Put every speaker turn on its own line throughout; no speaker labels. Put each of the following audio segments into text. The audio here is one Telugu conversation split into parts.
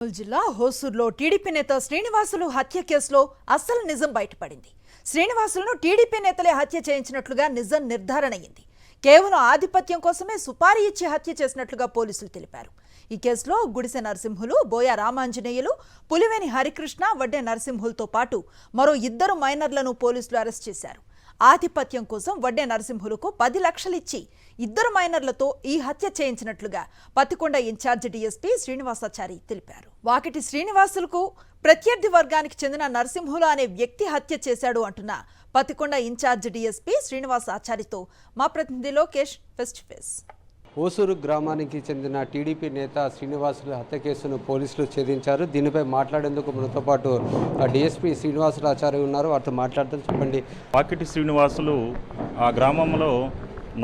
జిల్లా హోసూర్లో టీడీపీ నేత శ్రీనివాసులు హత్య కేసులో అసలు నిజం బయటపడింది. శ్రీనివాసులను టీడీపీ నేతలే హత్య చేయించినట్లుగా నిజం నిర్ధారణ అయింది. కేవలం ఆధిపత్యం కోసమే సుపారీ ఇచ్చి హత్య చేసినట్లుగా పోలీసులు తెలిపారు. ఈ కేసులో గుడిసె నరసింహులు, బోయ రామాంజనేయులు, పులివేని హరికృష్ణ, వడ్డే నరసింహులతో పాటు మరో 2 మైనర్లను పోలీసులు అరెస్ట్ చేశారు. ఆధిపత్యం కోసం వడ్డే నరసింహులకు 10 లక్షలు ఇచ్చి 2 మైనర్లతో ఈ హత్య చేయించినట్లుగా పత్తికొండ ఇన్ఛార్జి డీఎస్పీ శ్రీనివాసాచారి తెలిపారు. వాకిటి శ్రీనివాసులకు ప్రత్యర్థి వర్గానికి చెందిన నరసింహులు అనే వ్యక్తి హత్య చేశాడు అంటున్న పత్తికొండ ఇన్ఛార్జి డీఎస్పీ శ్రీనివాసాచారితో మా ప్రతినిధి Lokesh face to face.
Hosur గ్రామానికి చెందిన టీడీపీ నేత శ్రీనివాసులు హత్య కేసును పోలీసులు ఛేదించారు. దీనిపై మాట్లాడేందుకు మనతో పాటు డీఎస్పీ శ్రీనివాసులు ఆచార్య ఉన్నారు. వారితో మాట్లాడతారు. చెప్పండి.
వాకిటి శ్రీనివాసులు ఆ గ్రామంలో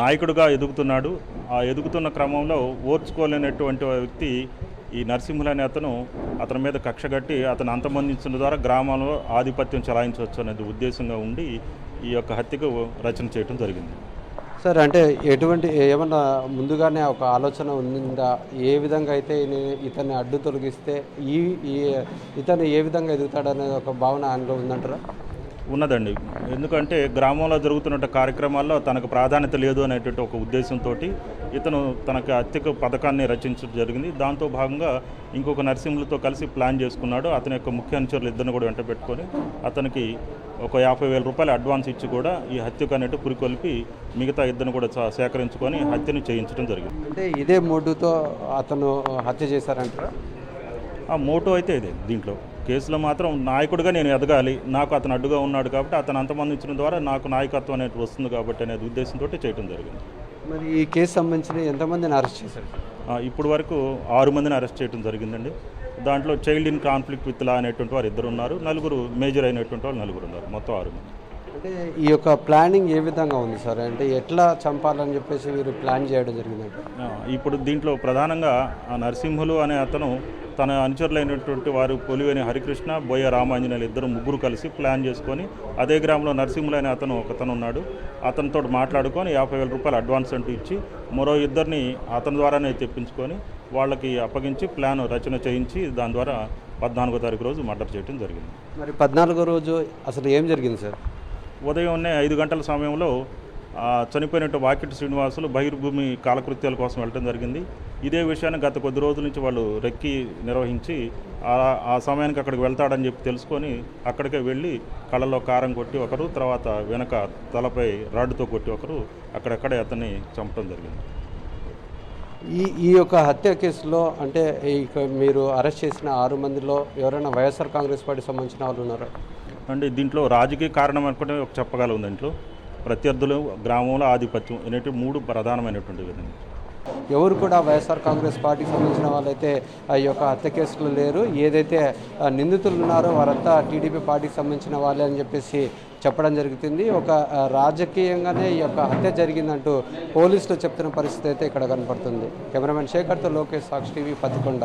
నాయకుడిగా ఎదుగుతున్నాడు. ఆ ఎదుగుతున్న క్రమంలో ఓర్చుకోలేనటువంటి వ్యక్తి ఈ నరసింహులు అనే అతని మీద కక్షగట్టి అతను అంతమొందించడం ద్వారా గ్రామంలో ఆధిపత్యం చలాయించవచ్చు అనేది ఉద్దేశంగా ఉండి ఈ యొక్క హత్యకు రచన చేయడం జరిగింది.
సార్, అంటే ఎటువంటి ఏమన్నా ముందుగానే ఒక ఆలోచన ఉందా? ఏ విధంగా అయితే ఇతన్ని అడ్డు తొలగిస్తే ఇతను ఏ విధంగా ఎదుగుతాడనే ఒక భావన ఆయనలో ఉందంటారా?
ఉన్నదండి. ఎందుకంటే గ్రామంలో జరుగుతున్న కార్యక్రమాల్లో తనకు ప్రాధాన్యత లేదు అనేటువంటి ఒక ఉద్దేశంతో ఇతను తనకు హత్యకు పథకాన్ని రచించడం జరిగింది. దాంతో భాగంగా ఇంకొక నరసింహులతో కలిసి ప్లాన్ చేసుకున్నాడు. అతని యొక్క ముఖ్య అనుచరులు 2 కూడా వెంట పెట్టుకొని అతనికి ఒక 50,000 రూపాయలు అడ్వాన్స్ ఇచ్చి కూడా ఈ హత్యకు అనేట్టు పురికొల్పి మిగతా 2 కూడా సేకరించుకొని హత్యను చేయించడం జరిగింది.
అంటే ఇదే మోటుతో అతను హత్య చేశారంటారా?
ఆ మోటో అయితే ఇదే. దీంట్లో కేసులో మాత్రం నాయకుడిగా నేను ఎదగాలి, నాకు అతను అడ్డుగా ఉన్నాడు కాబట్టి అతను అంతమందించడం ద్వారా నాకు నాయకత్వం అనేది వస్తుంది కాబట్టి అనేది ఉద్దేశంతో చేయడం జరిగింది.
మరి ఈ కేసు సంబంధించిన ఎంతమందిని అరెస్ట్ చేశారు?
ఇప్పుడు వరకు 6 మందిని అరెస్ట్ చేయడం జరిగిందండి. దాంట్లో child in conflict with law అనేటువంటి వారు 2 ఉన్నారు, 4 మేజర్ అయినటువంటి వాళ్ళు 4 ఉన్నారు, మొత్తం 6 మంది.
అంటే ఈ యొక్క ప్లానింగ్ ఏ విధంగా ఉంది సార్? అంటే ఎట్లా చంపాలని చెప్పేసి మీరు ప్లాన్ చేయడం జరిగిందంటే
ఇప్పుడు దీంట్లో ప్రధానంగా ఆ నరసింహులు అనే అతను తన అనుచరులైనటువంటి వారు పులివేని హరికృష్ణ, బోయ రామాంజనేయులు 2 కలిసి ప్లాన్ చేసుకొని అదే గ్రామంలో నరసింహులు అనే అతను ఉన్నాడు. అతనితో మాట్లాడుకొని 50,000 రూపాయలు అడ్వాన్స్ అంటూ ఇచ్చి మరో 2 అతని ద్వారానే తెప్పించుకొని వాళ్ళకి అప్పగించి ప్లాన్ రచన చేయించి దాని ద్వారా 14వ తారీఖు రోజు మర్డర్ చేయడం జరిగింది.
మరి 14వ రోజు అసలు ఏం జరిగింది సార్?
ఉదయం 5 గంటల సమయంలో చనిపోయినట్టు వాకిటి శ్రీనివాసులు బహిర్భూమి కాలకృత్యాల కోసం వెళ్ళడం జరిగింది. ఇదే విషయాన్ని గత కొద్ది రోజుల నుంచి వాళ్ళు రెక్కి నిర్వహించి ఆ సమయానికి అక్కడికి వెళ్తాడని చెప్పి తెలుసుకొని అక్కడికే వెళ్ళి కళ్ళలో కారం కొట్టి ఒకరు, తర్వాత వెనక తలపై రాడ్డుతో కొట్టి ఒకరు అక్కడక్కడే అతన్ని చంపడం జరిగింది.
ఈ యొక్క హత్య కేసులో అంటే ఇక మీరు అరెస్ట్ చేసిన 6 మందిలో ఎవరైనా వైఎస్ఆర్ కాంగ్రెస్ పార్టీ సంబంధించిన వాళ్ళు ఉన్నారా?
అంటే దీంట్లో రాజకీయ కారణం అనుకుంటే చెప్పగలం. దీంట్లో ప్రత్యర్థులు, గ్రామంలో ఆధిపత్యం అనేవి 3 ప్రధానమైనటువంటివి.
ఎవరు కూడా వైఎస్ఆర్ కాంగ్రెస్ పార్టీకి సంబంధించిన వాళ్ళైతే ఈ యొక్క హత్య కేసులో లేరు. ఏదైతే నిందితులు ఉన్నారో వారంతా టీడీపీ పార్టీకి సంబంధించిన వాళ్ళే అని చెప్పేసి చెప్పడం జరుగుతుంది. ఒక రాజకీయంగానే ఈ యొక్క హత్య జరిగిందంటూ పోలీసులు చెప్తున్న పరిస్థితి అయితే ఇక్కడ కనపడుతుంది. కెమెరామెన్ శేఖర్తో లోకేష్, సాక్షి టీవీ, పత్తికొండ.